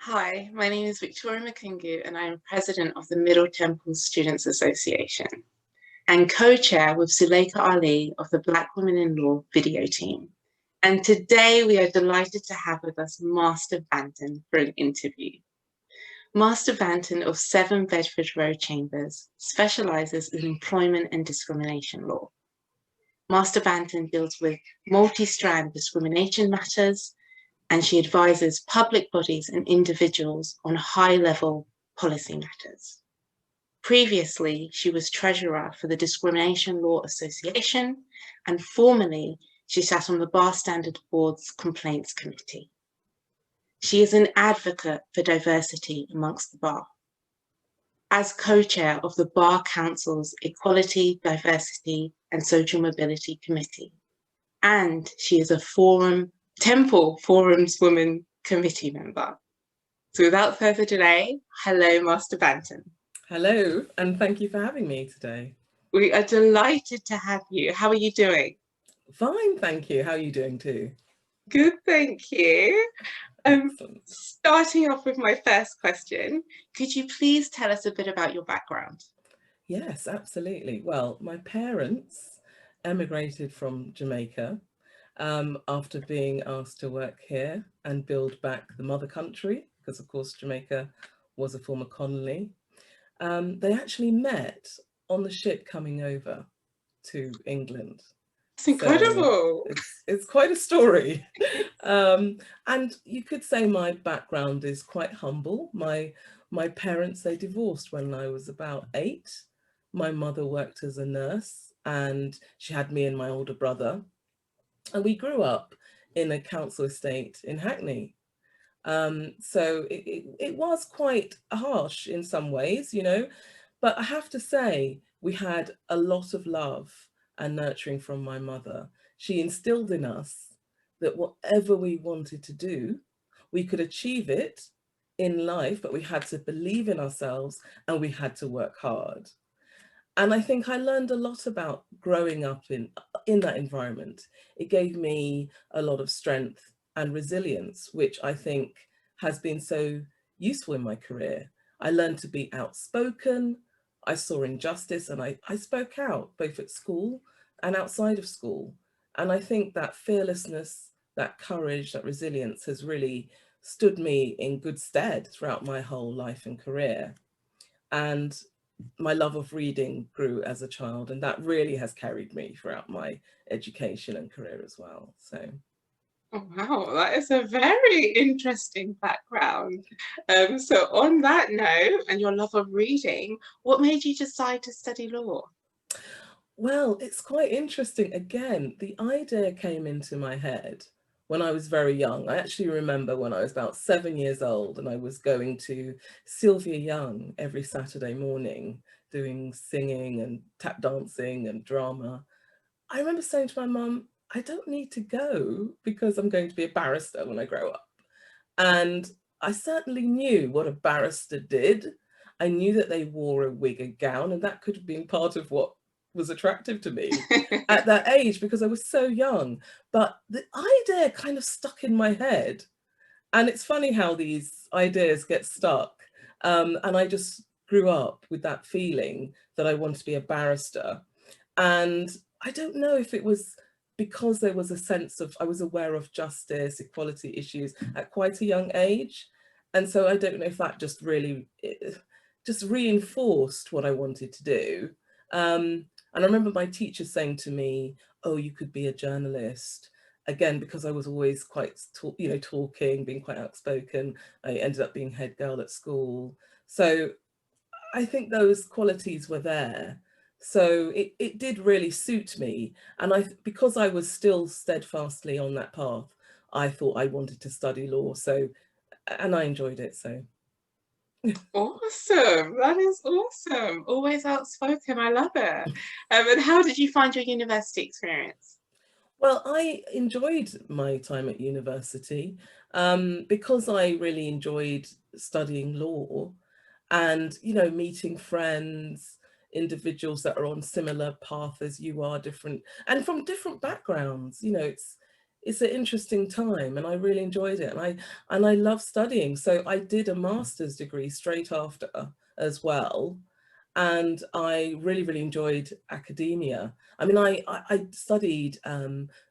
Hi, my name is Victoria Mukungu and I am president of the Middle Temple Students Association and co-chair with Zuleika Ali of the Black Women in Law video team. And today we are delighted to have with us Master Banton for an interview. Master Banton of 7 Bedford Road Chambers specialises in employment and discrimination law. Master Banton deals with multi-strand discrimination matters, and she advises public bodies and individuals on high-level policy matters. Previously, she was treasurer for the Discrimination Law Association, and formerly, she sat on the Bar Standard Board's Complaints Committee. She is an advocate for diversity amongst the bar. As co-chair of the Bar Council's Equality, Diversity and Social Mobility Committee, and she is a Temple Forum's Women Committee member. So without further delay, hello, Master Banton. Hello, and thank you for having me today. We are delighted to have you. How are you doing? Fine, thank you. How are you doing too? Good, thank you. Starting off with my first question, could you please tell us a bit about your background? Yes, absolutely. Well, my parents emigrated from Jamaica after being asked to work here and build back the mother country, because of course Jamaica was a former colony. They actually met on the ship coming over to England. It's incredible. So it's quite a story. And you could say my background is quite humble. My parents, they divorced when I was about 8. My mother worked as a nurse and she had me and my older brother. And we grew up in a council estate in Hackney. So it was quite harsh in some ways, you know, but I have to say we had a lot of love and nurturing from my mother. She instilled in us that whatever we wanted to do, we could achieve it in life, but we had to believe in ourselves and we had to work hard. And I think I learned a lot about growing up in that environment. It gave me a lot of strength and resilience, which I think has been so useful in my career. I learned to be outspoken. I saw injustice and I spoke out both at school and outside of school. And I think that fearlessness, that courage, that resilience has really stood me in good stead throughout my whole life and career. And my love of reading grew as a child, and that really has carried me throughout my education and career as well. So. Oh, wow, that is a very interesting background. So on that note, and your love of reading, what made you decide to study law? Well, it's quite interesting. Again, the idea came into my head when I was very young. I actually remember when I was about 7 years old and I was going to Sylvia Young every Saturday morning doing singing and tap dancing and drama. I remember saying to my mum, I don't need to go because I'm going to be a barrister when I grow up. And I certainly knew what a barrister did. I knew that they wore a wig, a gown, and that could have been part of what was attractive to me at that age because I was so young. But the idea kind of stuck in my head. And it's funny how these ideas get stuck. And I just grew up with that feeling that I wanted to be a barrister. And I don't know if it was because there was a sense of, I was aware of justice, equality issues at quite a young age. And so I don't know if that just really, just reinforced what I wanted to do. And I remember my teacher saying to me, oh, you could be a journalist. Again, because I was always quite, talking, being quite outspoken. I ended up being head girl at school. So I think those qualities were there. So it did really suit me. And because I was still steadfastly on that path, I thought I wanted to study law. So, and I enjoyed it. So. Awesome. That is awesome. Always outspoken. I love it. And how did you find your university experience? Well, I enjoyed my time at university because I really enjoyed studying law and, meeting friends, individuals that are on similar path as you are, different and from different backgrounds. it's an interesting time, and I really enjoyed it, and I love studying. So I did a master's degree straight after as well, and I really, really enjoyed academia. I mean, I studied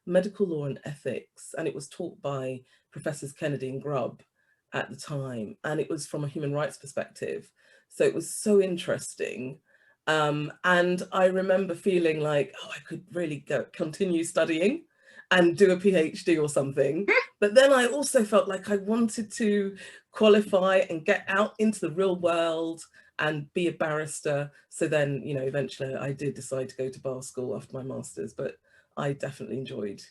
medical law and ethics, and it was taught by Professors Kennedy and Grubb at the time, and it was from a human rights perspective. So it was so interesting. And I remember feeling like, oh, I could really continue studying and do a PhD or something. But then I also felt like I wanted to qualify and get out into the real world and be a barrister. So then, you know, eventually I did decide to go to bar school after my master's, but I definitely enjoyed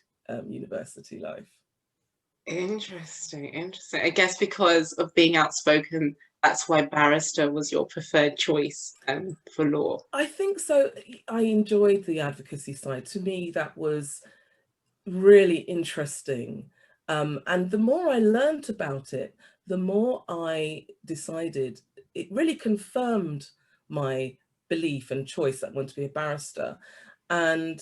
university life. Interesting, interesting. I guess because of being outspoken, that's why barrister was your preferred choice for law. I think so. I enjoyed the advocacy side. To me, that was really interesting. And the more I learned about it, the more I decided it really confirmed my belief and choice that I want to be a barrister. And,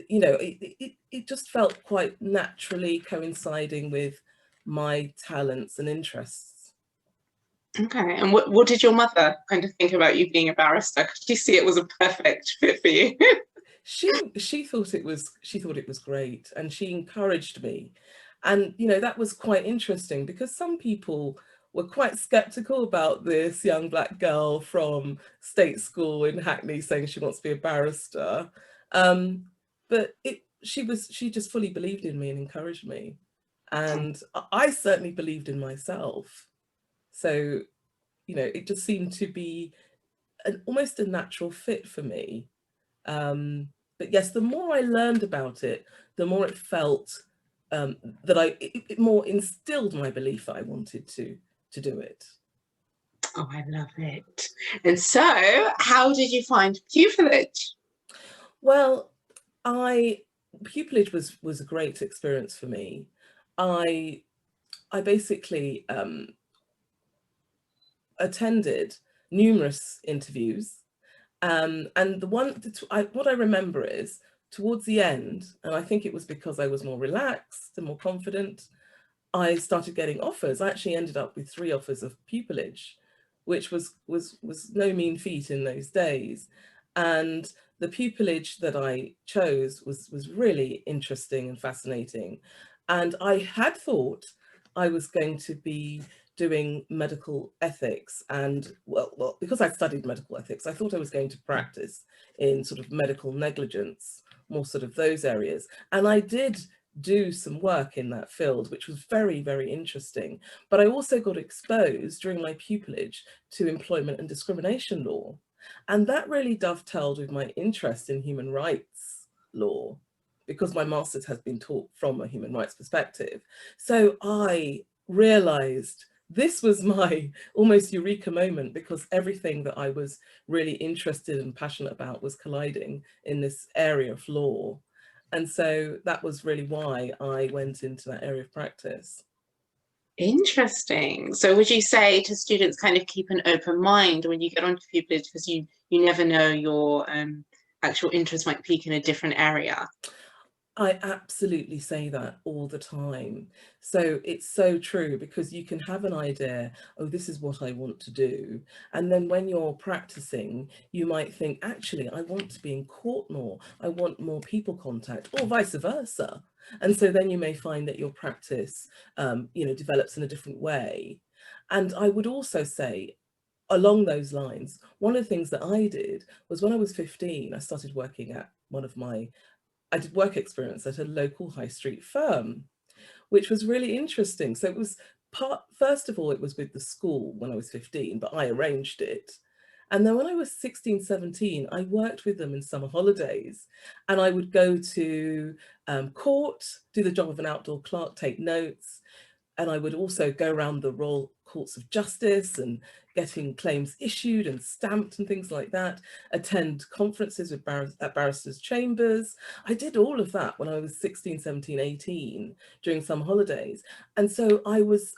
you know, it just felt quite naturally coinciding with my talents and interests. Okay, and what did your mother kind of think about you being a barrister? Could she see it was a perfect fit for you? She thought it was great, and she encouraged me. And you know, that was quite interesting because some people were quite skeptical about this young black girl from state school in Hackney saying she wants to be a barrister. But she just fully believed in me and encouraged me. And I certainly believed in myself. So, you know, it just seemed to be almost a natural fit for me. But yes, the more I learned about it, the more it felt that it more instilled my belief that I wanted to do it. Oh, I love it. And so, how did you find pupillage? Well, pupillage was a great experience for me. I basically attended numerous interviews. And what I remember is towards the end, and I think it was because I was more relaxed and more confident, I started getting offers. I actually ended up with 3 offers of pupillage, which was no mean feat in those days. And the pupillage that I chose was really interesting and fascinating. And I had thought I was going to be doing medical ethics, and well, because I studied medical ethics, I thought I was going to practice in sort of medical negligence, more sort of those areas. And I did do some work in that field, which was very, very interesting. But I also got exposed during my pupillage to employment and discrimination law. And that really dovetailed with my interest in human rights law, because my master's has been taught from a human rights perspective. So I realized this was my almost eureka moment, because everything that I was really interested and passionate about was colliding in this area of law. And so that was really why I went into that area of practice. Interesting. So would you say to students kind of keep an open mind when you get onto pupillage, because you never know, your actual interest might peak in a different area? I absolutely say that all the time. So it's so true, because you can have an idea, oh, this is what I want to do. And then when you're practicing, you might think, actually, I want to be in court more. I want more people contact, or vice versa. And so then you may find that your practice, you know, develops in a different way. And I would also say, along those lines, one of the things that I did was when I was 15, I started working at I did work experience at a local high street firm, which was really interesting. So it was first of all, it was with the school when I was 15, but I arranged it. And then when I was 16, 17, I worked with them in summer holidays, and I would go to court, do the job of an outdoor clerk, take notes. And I would also go around the Royal Courts of Justice and getting claims issued and stamped and things like that, attend conferences with at barristers' chambers. I did all of that when I was 16, 17, 18 during some holidays. And so I was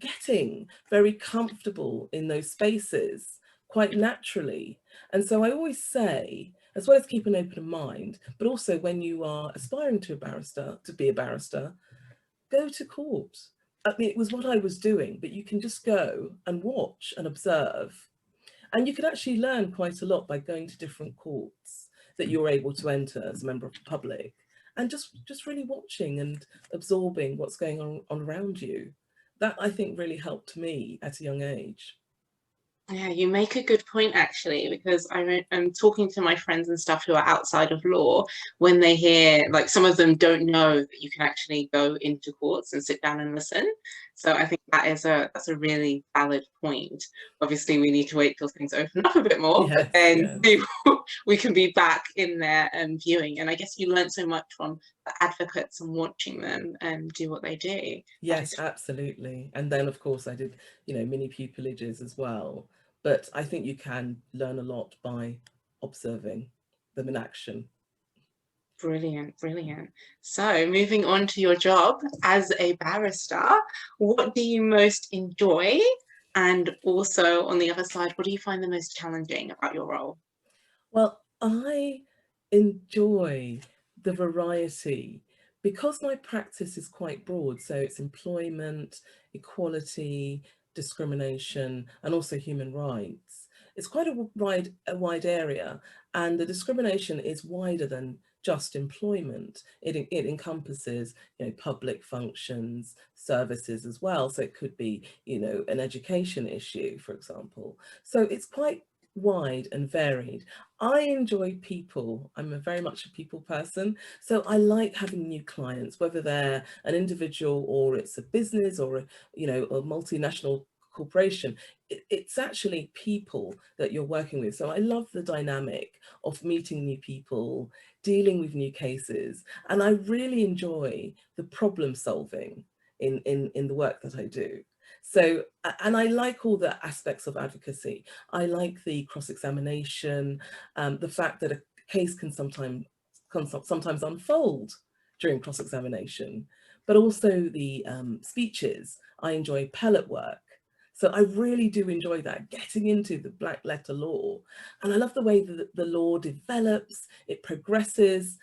getting very comfortable in those spaces quite naturally. And so I always say, as well as keep an open mind, but also when you are aspiring to be a barrister, go to court. I mean, it was what I was doing, but you can just go and watch and observe. And you can actually learn quite a lot by going to different courts that you're able to enter as a member of the public, and just really watching and absorbing what's going on around you. That, I think, really helped me at a young age. Yeah, you make a good point, actually, because I'm talking to my friends and stuff who are outside of law. When they hear, like, some of them don't know that you can actually go into courts and sit down and listen. So I think that's a really valid point. Obviously, we need to wait till things open up a bit more, Yes, but then yes. we can be back in there and viewing. And I guess you learn so much from the advocates and watching them do what they do. Yes, absolutely. And then, of course, I did, mini pupillages as well. But I think you can learn a lot by observing them in action. Brilliant, brilliant. So moving on to your job as a barrister, what do you most enjoy? And also on the other side, what do you find the most challenging about your role? Well, I enjoy the variety because my practice is quite broad. So it's employment, equality, discrimination, and also human rights. It's quite a wide area, and the discrimination is wider than just employment. It encompasses, public functions, services as well. So it could be, an education issue, for example. So it's quite wide and varied. I enjoy people. I'm very much a people person. So I like having new clients, whether they're an individual or it's a business or a multinational corporation. It's actually people that you're working with. So I love the dynamic of meeting new people, dealing with new cases, and I really enjoy the problem solving in the work that I do. So, and I like all the aspects of advocacy. I like the cross-examination, the fact that a case can sometimes unfold during cross-examination, but also the speeches. I enjoy appellate work. So I really do enjoy that, getting into the black letter law. And I love the way that the law develops, it progresses.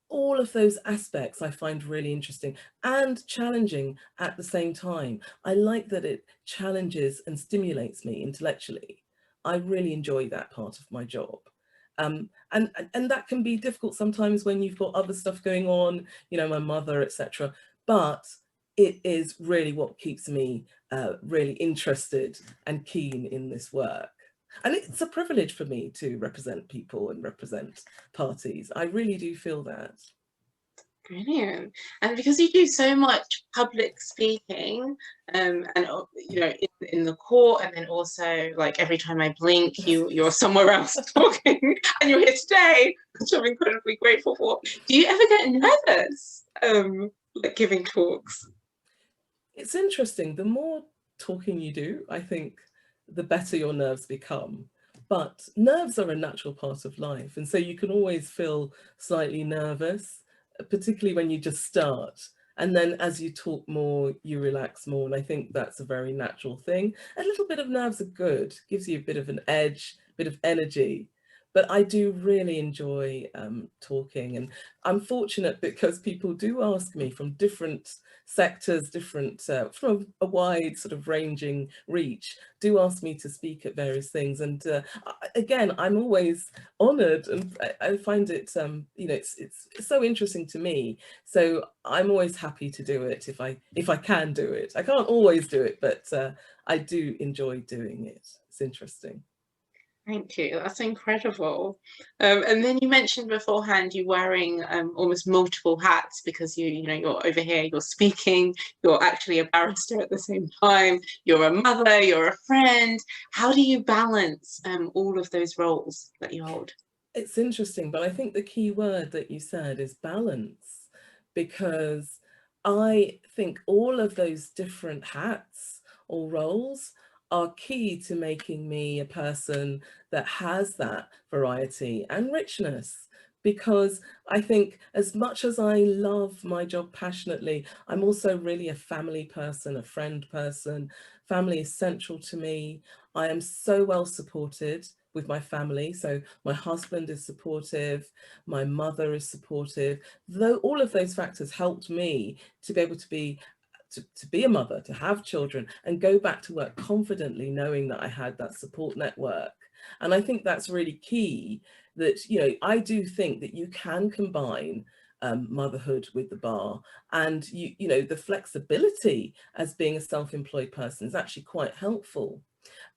All of those aspects I find really interesting and challenging at the same time. I like that it challenges and stimulates me intellectually. I really enjoy that part of my job. And that can be difficult sometimes when you've got other stuff going on, my mother, etc. But it is really what keeps me really interested and keen in this work. And it's a privilege for me to represent people and represent parties. I really do feel that. Brilliant. And because you do so much public speaking, and in the court, and then also like every time I blink, you're somewhere else talking, and you're here today, which I'm incredibly grateful for. Do you ever get nervous, like giving talks? It's interesting. The more talking you do, I think, the better your nerves become. But nerves are a natural part of life, and so you can always feel slightly nervous, particularly when you just start. And then as you talk more, you relax more. And I think that's a very natural thing. A little bit of nerves are good, gives you a bit of an edge, a bit of energy. But I do really enjoy talking, and I'm fortunate because people do ask me from different sectors, from a wide sort of ranging reach, do ask me to speak at various things. And again, I'm always honoured, and I find it, it's so interesting to me. So I'm always happy to do it if I can do it. I can't always do it, but I do enjoy doing it. It's interesting. Thank you. That's incredible. And then you mentioned beforehand you're wearing almost multiple hats because you're over here, you're speaking, you're actually a barrister at the same time, you're a mother, you're a friend. How do you balance all of those roles that you hold? It's interesting, but I think the key word that you said is balance, because I think all of those different hats or roles are key to making me a person that has that variety and richness. Because I think as much as I love my job passionately, I'm also really a family person, a friend person. Family is central to me. I am so well supported with my family. So my husband is supportive, my mother is supportive, though all of those factors helped me to be able to be a mother, to have children and go back to work confidently, knowing that I had that support network. And I think that's really key, that, you know, I do think that you can combine motherhood with the bar, and you know, the flexibility as being a self-employed person is actually quite helpful.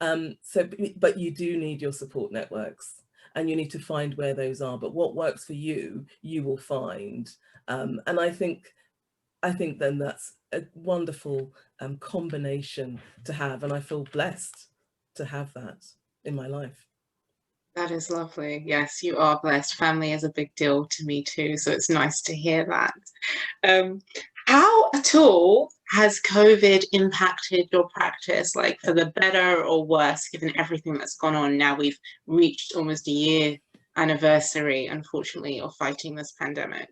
But you do need your support networks, and you need to find where those are. But what works for you, you will find. And I think then that's a wonderful combination to have, and I feel blessed to have that in my life. That is lovely. Yes, you are blessed. Family is a big deal to me too, so it's nice to hear that. How at all has COVID impacted your practice, like for the better or worse, given everything that's gone on? Now we've reached almost a year anniversary, unfortunately, of fighting this pandemic.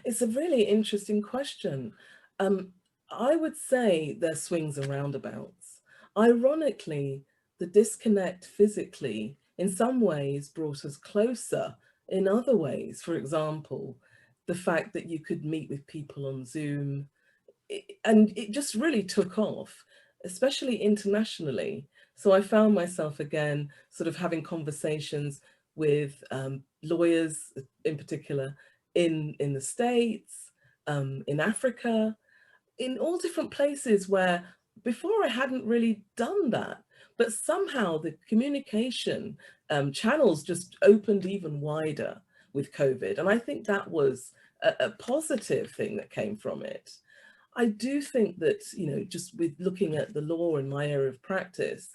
It's a really interesting question. I would say there's swings and roundabouts. Ironically, the disconnect physically in some ways brought us closer in other ways. For example, the fact that you could meet with people on Zoom, and it just really took off, especially internationally. So I found myself again sort of having conversations with lawyers in particular in the States, in Africa, in all different places where before I hadn't really done that. But somehow the communication channels just opened even wider with COVID. And I think that was a positive thing that came from it. I do think that, you know, just with looking at the law in my area of practice,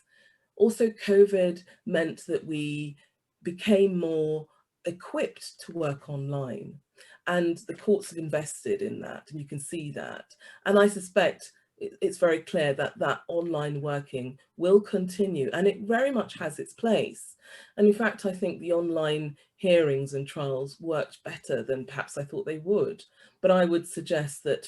also COVID meant that we became more equipped to work online, and the courts have invested in that, and you can see that. And I suspect it's very clear that that online working will continue, and it very much has its place. And in fact, I think the online hearings and trials worked better than perhaps I thought they would. But I would suggest that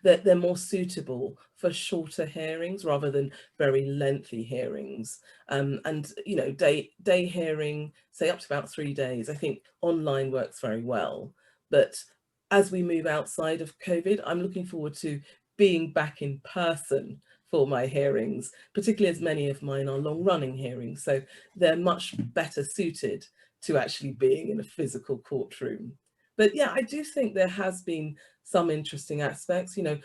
they're more suitable for shorter hearings rather than very lengthy hearings. And you know, day hearing, say up to about 3 days, I think online works very well. But as we move outside of COVID, I'm looking forward to being back in person for my hearings, particularly as many of mine are long-running hearings. So they're much better suited to actually being in a physical courtroom. But yeah, I do think there has been some interesting aspects. You know,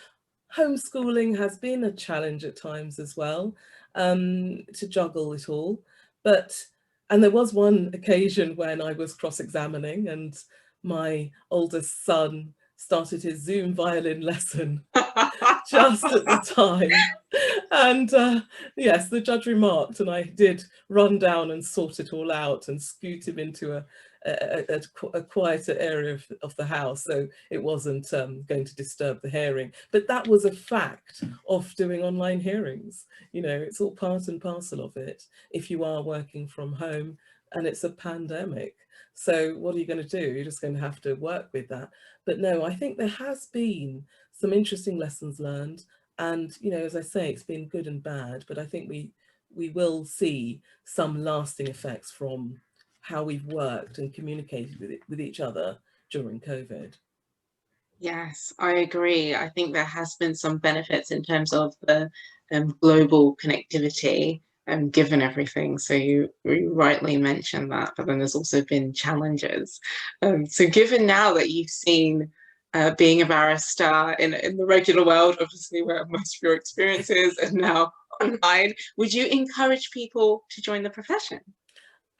homeschooling has been a challenge at times as well, to juggle it all. And there was one occasion when I was cross-examining and my oldest son started his Zoom violin lesson just at the time. And yes, the judge remarked, and I did run down and sort it all out and scoot him into a quieter area of the house, so it wasn't going to disturb the hearing. But that was a fact of doing online hearings. You know, it's all part and parcel of it if you are working from home and it's a pandemic. So what are you going to do? You're just going to have to work with that. But no, I think there has been some interesting lessons learned. And, you know, as I say, it's been good and bad, but I think we will see some lasting effects from how we've worked and communicated with each other during COVID. Yes, I agree. I think there has been some benefits in terms of the global connectivity, given everything. So you rightly mentioned that, but then there's also been challenges. So given now that you've seen being a barrister in the regular world, obviously where most of your experience is, and now online, would you encourage people to join the profession?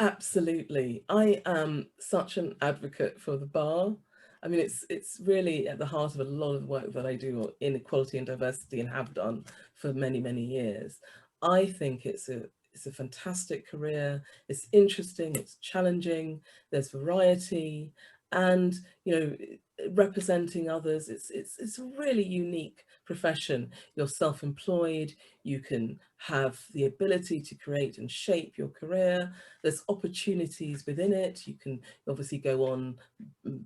Absolutely. I am such an advocate for the bar. I mean, it's really at the heart of a lot of the work that I do in equality and diversity and have done for many, many years. I think it's a fantastic career. It's interesting, it's challenging, there's variety, and you know, representing others, it's a really unique profession. You're self-employed, you can have the ability to create and shape your career. There's opportunities within it. You can obviously go on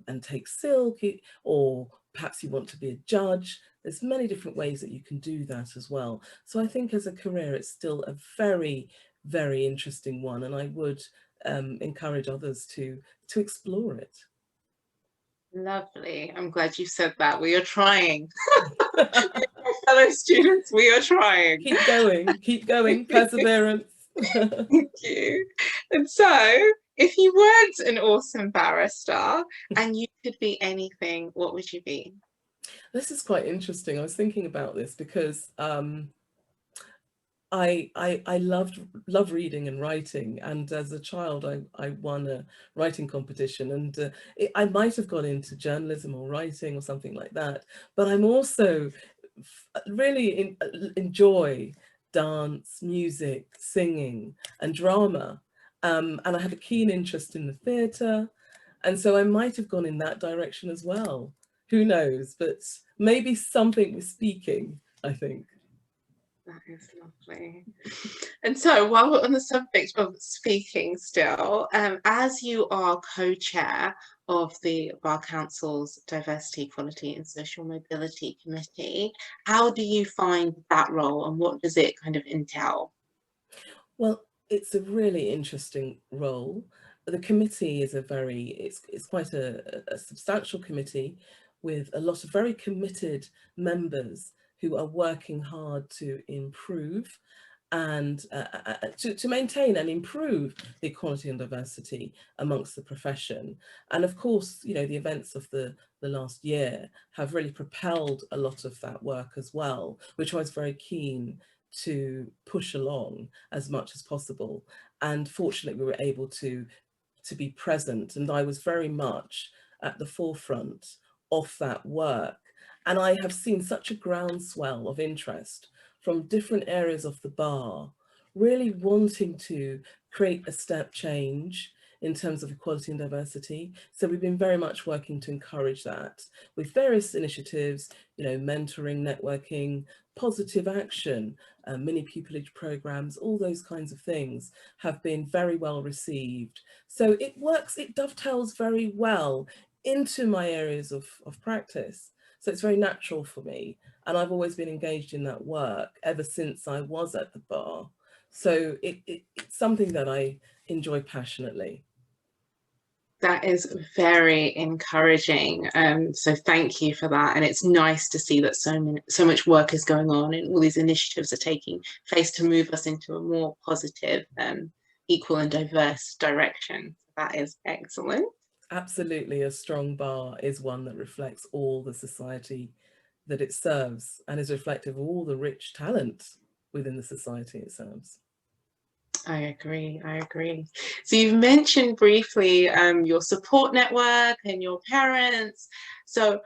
and take silk, or perhaps you want to be a judge. There's many different ways that you can do that as well. So I think as a career, it's still a very, very interesting one. And I would encourage others to explore it. Lovely. I'm glad you said that. We are trying. Fellow students, we are trying. Keep going, perseverance. Thank you. And so, if you weren't an awesome barrister and you could be anything, what would you be? This is quite interesting. I was thinking about this because I love reading and writing, and as a child I won a writing competition, and I might have gone into journalism or writing or something like that, but I'm also really enjoy dance, music, singing and drama, and I have a keen interest in the theatre, and so I might have gone in that direction as well. Who knows, but maybe something with speaking, I think. That is lovely. And so, while we're on the subject of speaking still, as you are co-chair of the Bar Council's Diversity, Equality and Social Mobility Committee, how do you find that role and what does it kind of entail? Well, it's a really interesting role. The committee is it's quite a substantial committee with a lot of very committed members who are working hard to improve and to maintain and improve the equality and diversity amongst the profession. And of course, you know, the events of the last year have really propelled a lot of that work as well, which I was very keen to push along as much as possible. And fortunately, we were able to be present, and I was very much at the forefront of that work. And I have seen such a groundswell of interest from different areas of the bar, really wanting to create a step change in terms of equality and diversity. So we've been very much working to encourage that with various initiatives, you know, mentoring, networking, positive action, mini pupillage programs, all those kinds of things have been very well received. So it works, it dovetails very well into my areas of practice. So it's very natural for me. And I've always been engaged in that work ever since I was at the bar. So it's something that I enjoy passionately. That is very encouraging. So thank you for that. And it's nice to see that so much work is going on and all these initiatives are taking place to move us into a more positive, equal and diverse direction. That is excellent. Absolutely, a strong bar is one that reflects all the society that it serves and is reflective of all the rich talent within the society it serves. I agree. So you've mentioned briefly your support network and your parents. So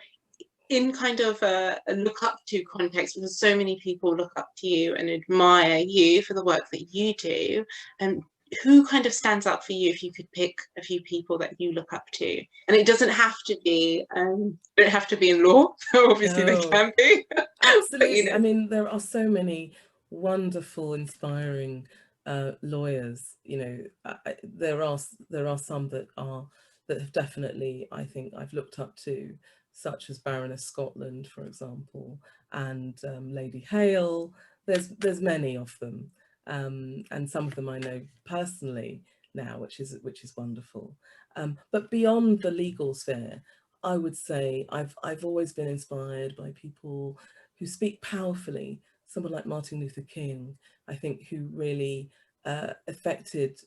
in kind of a look up to context, because so many people look up to you and admire you for the work that you do, and who kind of stands out for you if you could pick a few people that you look up to? And it doesn't have to be don't have to be in law. Obviously they can be. Absolutely. But, you know. I mean, there are so many wonderful, inspiring lawyers. You know, there are some that have definitely, I think, I've looked up to, such as Baroness Scotland, for example, and Lady Hale. There's many of them, and some of them I know personally now, which is wonderful. But beyond the legal sphere, I would say I've always been inspired by people who speak powerfully. Someone like Martin Luther King, I think, who really affected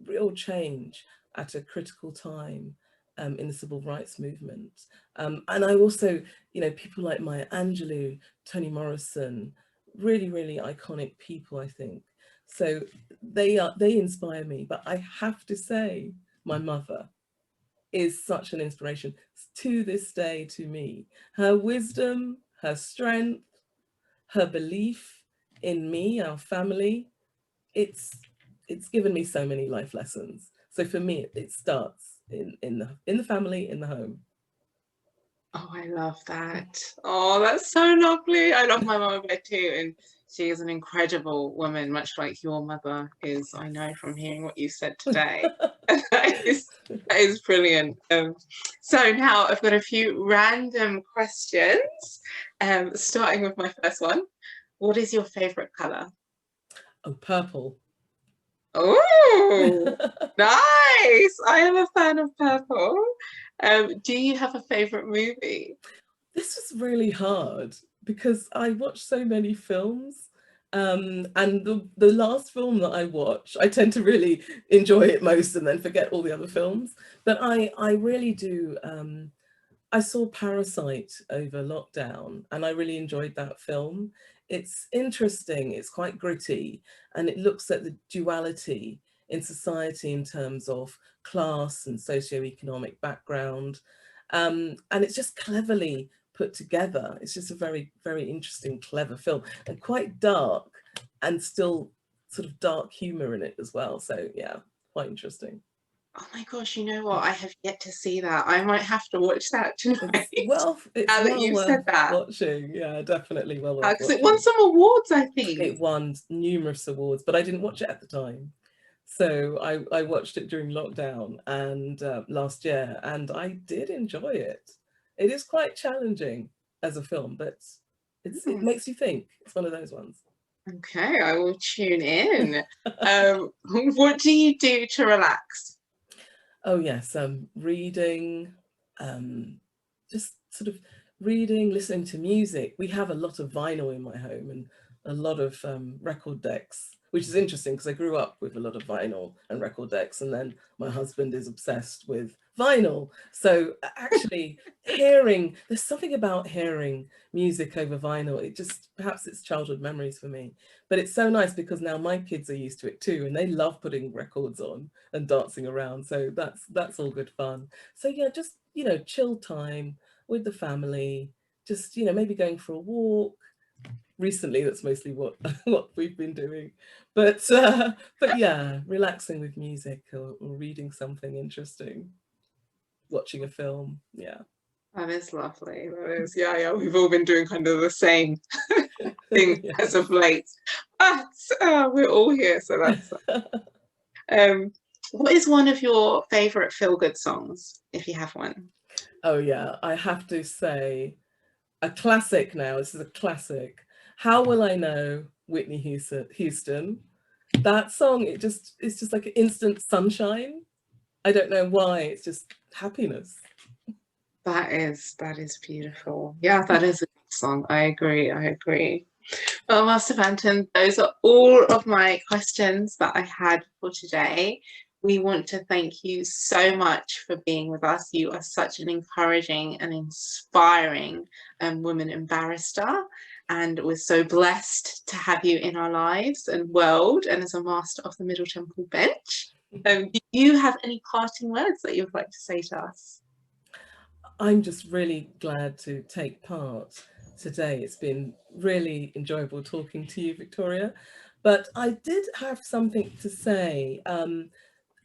real change at a critical time in the civil rights movement. And I also, you know, people like Maya Angelou, Toni Morrison, really, really iconic people, I think. So they inspire me. But I have to say, my mother is such an inspiration to this day to me. Her wisdom, her strength, her belief in me, our family, it's given me so many life lessons. So for me, it starts in the family, in the home. Oh, I love that. Oh, that's so lovely. I love my mum a bit too. And she is an incredible woman, much like your mother is, I know from hearing what you said today. that is brilliant. So now I've got a few random questions, starting with my first one. What is your favourite colour? Oh, purple. Oh, nice. I am a fan of purple. Do you have a favorite movie? This was really hard because I watched so many films. And the last film that I watch, I tend to really enjoy it most and then forget all the other films. But I really do. I saw Parasite over lockdown and I really enjoyed that film. It's interesting, it's quite gritty, and it looks at the duality in society in terms of class and socioeconomic background. And it's just cleverly put together. It's just a very, very interesting, clever film, and quite dark, and still sort of dark humor in it as well. So yeah, quite interesting. Oh my gosh, you know what? I have yet to see that. I might have to watch that tonight. It's Now that well you've said worth that. watching. Yeah, definitely well worth Because it watching. won some awards, I think. It won numerous awards, but I didn't watch it at the time. So I watched it during lockdown and last year, and I did enjoy it. It is quite challenging as a film, but it makes you think. It's one of those ones. Okay, I will tune in. What do you do to relax? Oh yes, reading, just sort of reading, listening to music. We have a lot of vinyl in my home and a lot of record decks, which is interesting because I grew up with a lot of vinyl and record decks, and then my husband is obsessed with vinyl. So actually there's something about hearing music over vinyl. It just, perhaps it's childhood memories for me, but it's so nice because now my kids are used to it too, and they love putting records on and dancing around. So that's all good fun. So yeah, just, chill time with the family, just, maybe going for a walk. Recently, that's mostly what we've been doing, but yeah, relaxing with music or reading something interesting, watching a film. Yeah. That is lovely. That is, yeah. We've all been doing kind of the same thing Yeah. as of late, but we're all here, so that's. What is one of your favorite feel-good songs, if you have one? Oh yeah, I have to say a classic now. This is a classic. How Will I Know, Whitney Houston. That song, it's just like instant sunshine. I don't know why, it's just happiness. That is beautiful. Yeah, that is a good song. I agree. Well, Master Banton, those are all of my questions that I had for today. We want to thank you so much for being with us. You are such an encouraging and inspiring woman and barrister, and we're so blessed to have you in our lives and world, and as a master of the Middle Temple bench. Do you have any parting words that you would like to say to us? I'm just really glad to take part today. It's been really enjoyable talking to you, Victoria. But I did have something to say,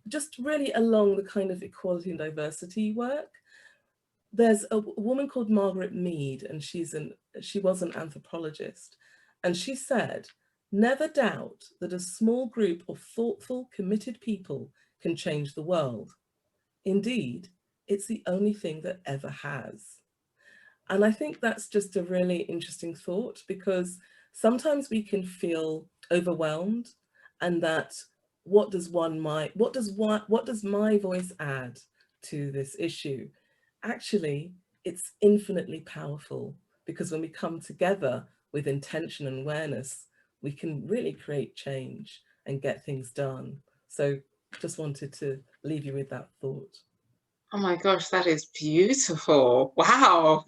just really along the kind of equality and diversity work. There's a woman called Margaret Mead, and she was an anthropologist. And she said, "Never doubt that a small group of thoughtful, committed people can change the world. Indeed, it's the only thing that ever has." And I think that's just a really interesting thought, because sometimes we can feel overwhelmed, and that what does my voice add to this issue? Actually, it's infinitely powerful, because when we come together with intention and awareness, we can really create change and get things done. So just wanted to leave you with that thought. Oh my gosh, that is beautiful. Wow.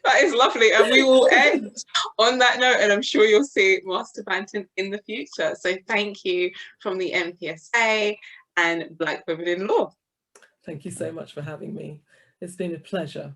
That is lovely. And we will end on that note, and I'm sure you'll see Master Banton in the future. So thank you from the MTSA and Black Women in Law. Thank you so much for having me. It's been a pleasure.